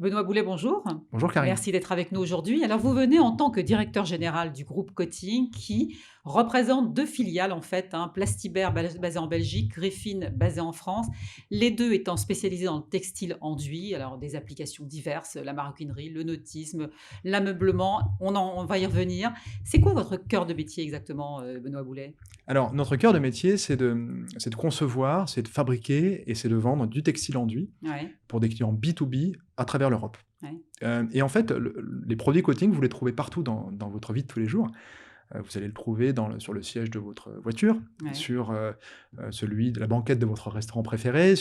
Benoît Boulet, bonjour. Bonjour Karine. Merci d'être avec nous aujourd'hui. Alors, vous venez en tant que directeur général du groupe Coting qui représente deux filiales en fait, hein, Plastibert basé en Belgique, Griffin basé en France, les deux étant spécialisés dans le textile enduit, alors des applications diverses, la maroquinerie, le nautisme, l'ameublement, on va y revenir. C'est quoi votre cœur de métier exactement, Benoît Boulet? Alors, notre cœur de métier, c'est de concevoir, c'est de fabriquer et c'est de vendre du textile enduit Ouais, pour des clients B2B à travers l'Europe. ouais. Et en fait, les produits coating, vous les trouvez partout dans votre vie de tous les jours. Vous allez le trouver sur le siège de votre voiture, Ouais. sur celui de la banquette de votre restaurant préféré,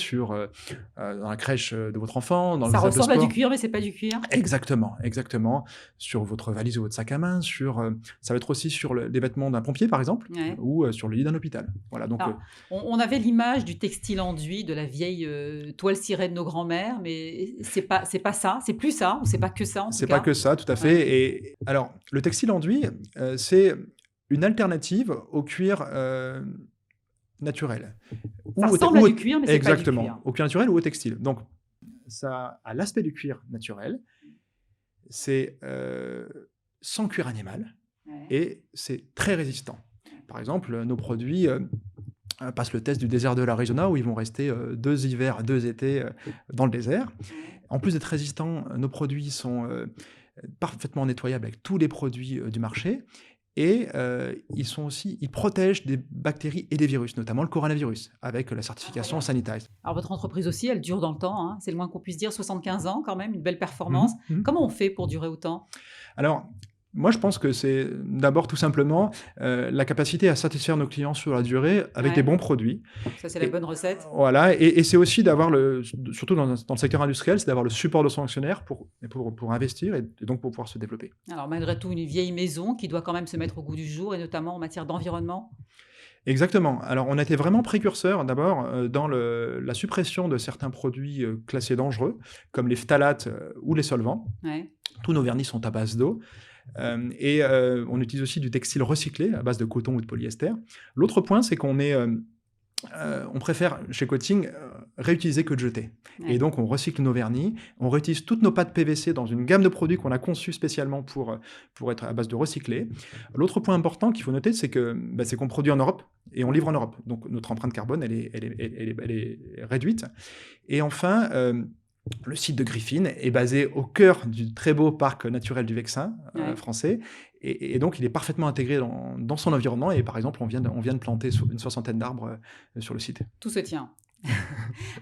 dans la crèche de votre enfant, dans Ça la salle de ressemble à du sport. cuir, mais c'est pas du cuir. Exactement, exactement. Sur votre valise ou votre sac à main, ça va être aussi sur les vêtements d'un pompier, par exemple, Ouais. ou sur le lit d'un hôpital. Voilà, donc Alors, on avait l'image du textile enduit, de la vieille toile cirée de nos grands-mères, mais c'est pas ça, c'est plus ça, ou c'est pas que ça en tout c'est pas cas. que ça, tout à Ouais. fait. Et alors, le textile enduit, c'est une alternative au cuir naturel. Ça Ou ressemble à du cuir, mais c'est pas du exactement, cuir. au cuir naturel ou au textile. Donc, ça a l'aspect du cuir naturel, c'est sans cuir animal Ouais. et c'est très résistant. Par exemple, nos produits passent le test du désert de l'Arizona où ils vont rester 2 hivers, 2 étés dans le désert. Ouais. En plus d'être résistants, nos produits sont parfaitement nettoyables avec tous les produits du marché et ils protègent des bactéries et des virus, notamment le coronavirus, avec la certification Incroyable. Sanitize. Alors votre entreprise aussi, elle dure dans le temps, hein, c'est le moins qu'on puisse dire, 75 ans quand même, une belle Mmh performance. mh. Mmh. Comment on fait pour durer autant? Alors, moi, je pense que c'est d'abord tout simplement la capacité à satisfaire nos clients sur la durée avec des Ouais, bons produits. ça c'est la Et bonne recette. voilà, et c'est aussi d'avoir surtout dans le secteur industriel, c'est d'avoir le support de son actionnaire pour investir et donc pour pouvoir se développer. Alors malgré tout, une vieille maison qui doit quand même se mettre au goût du jour, et notamment en matière d'environnement. Exactement. Alors, on a été vraiment précurseurs d'abord dans la suppression de certains produits classés dangereux, comme les phtalates ou les solvants. Ouais. Tous nos vernis sont à base d'eau. On utilise aussi du textile recyclé à base de coton ou de polyester. L'autre point, c'est on préfère chez Coating réutiliser que de jeter. Et Ouais. donc, on recycle nos vernis, on réutilise toutes nos pâtes PVC dans une gamme de produits qu'on a conçus spécialement pour être à base de recyclé. L'autre point important qu'il faut noter, c'est qu'on produit en Europe et on livre en Europe. Donc, notre empreinte carbone, elle est réduite. Et enfin, le site de Griffin est basé au cœur du très beau parc naturel du Vexin Ouais. français. Et donc, il est parfaitement intégré dans son environnement. Et par exemple, on vient de planter une soixantaine d'arbres sur le site. Tout se tient.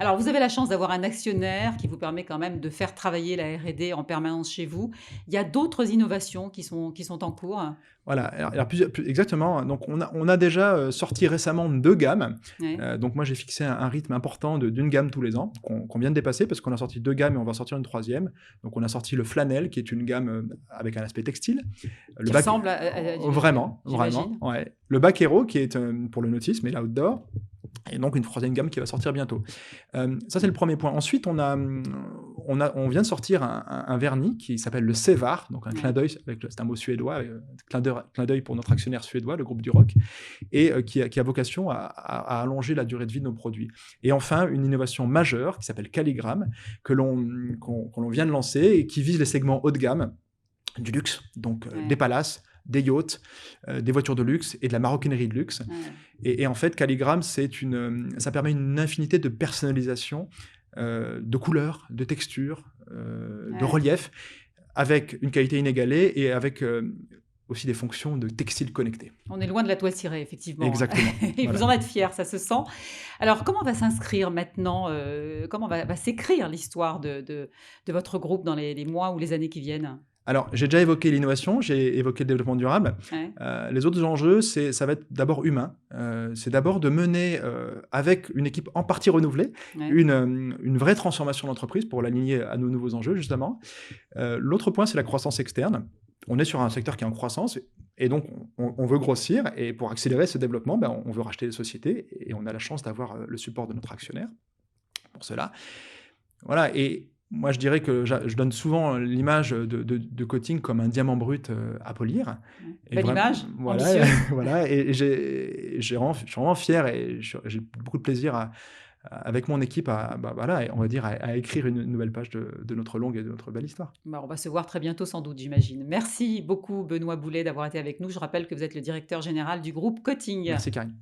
Alors, vous avez la chance d'avoir un actionnaire qui vous permet quand même de faire travailler la R&D en permanence chez vous. Il y a d'autres innovations qui sont en cours? Voilà, alors exactement. Donc, on a déjà sorti récemment 2 gammes. Ouais. Donc, moi, j'ai fixé un rythme important d'une gamme tous les ans, qu'on vient de dépasser parce qu'on a sorti 2 gammes et on va sortir une troisième. Donc, on a sorti le Flanelle, qui est une gamme avec un aspect textile. Le Qui bac, ressemble à du vraiment, vraiment, j'imagine. ouais. Le bac Hero, qui est pour le nautisme et l'outdoor. Et donc une troisième gamme qui va sortir bientôt. Ça, c'est le premier point. Ensuite, on vient de sortir un vernis qui s'appelle le Sevar, donc un clin Ouais. d'œil, c'est un mot suédois, clin d'œil pour notre actionnaire suédois, le groupe Duroc, et qui a vocation à allonger la durée de vie de nos produits. Et enfin, une innovation majeure qui s'appelle Calligram, qu'on vient de lancer et qui vise les segments haut de gamme, du luxe, donc des Ouais. palaces, des yachts, des voitures de luxe et de la maroquinerie de luxe. Ouais. Et en fait, Calligram, ça permet une infinité de personnalisation, de couleurs, de textures, de Ouais. relief, avec une qualité inégalée et avec aussi des fonctions de textile connecté. On est loin de la toile cirée, effectivement, hein. Exactement. Et vous Voilà. en êtes fiers, ça se sent. Alors, comment va s'inscrire maintenant, comment va s'écrire l'histoire de votre groupe dans les mois ou les années qui viennent? Alors, j'ai déjà évoqué l'innovation, j'ai évoqué le développement durable. Ouais. Les autres enjeux, ça va être d'abord humain. C'est d'abord de mener, avec une équipe en partie renouvelée, Ouais. une vraie transformation d'entreprise pour l'aligner à nos nouveaux enjeux, justement. L'autre point, c'est la croissance externe. On est sur un secteur qui est en croissance et donc on veut grossir. Et pour accélérer ce développement, on veut racheter des sociétés et on a la chance d'avoir le support de notre actionnaire pour cela. Voilà, et moi je dirais que je donne souvent l'image de Coating comme un diamant brut à polir. Ouais. Et Belle vraiment, image, voilà, ambitieuse. voilà, et je suis vraiment fier et j'ai beaucoup de plaisir avec mon équipe voilà, on va dire à écrire une nouvelle page de notre longue et de notre belle histoire. Bah, on va se voir très bientôt sans doute, j'imagine. Merci beaucoup Benoît Boulet d'avoir été avec nous. Je rappelle que vous êtes le directeur général du groupe Coting. Merci Karine.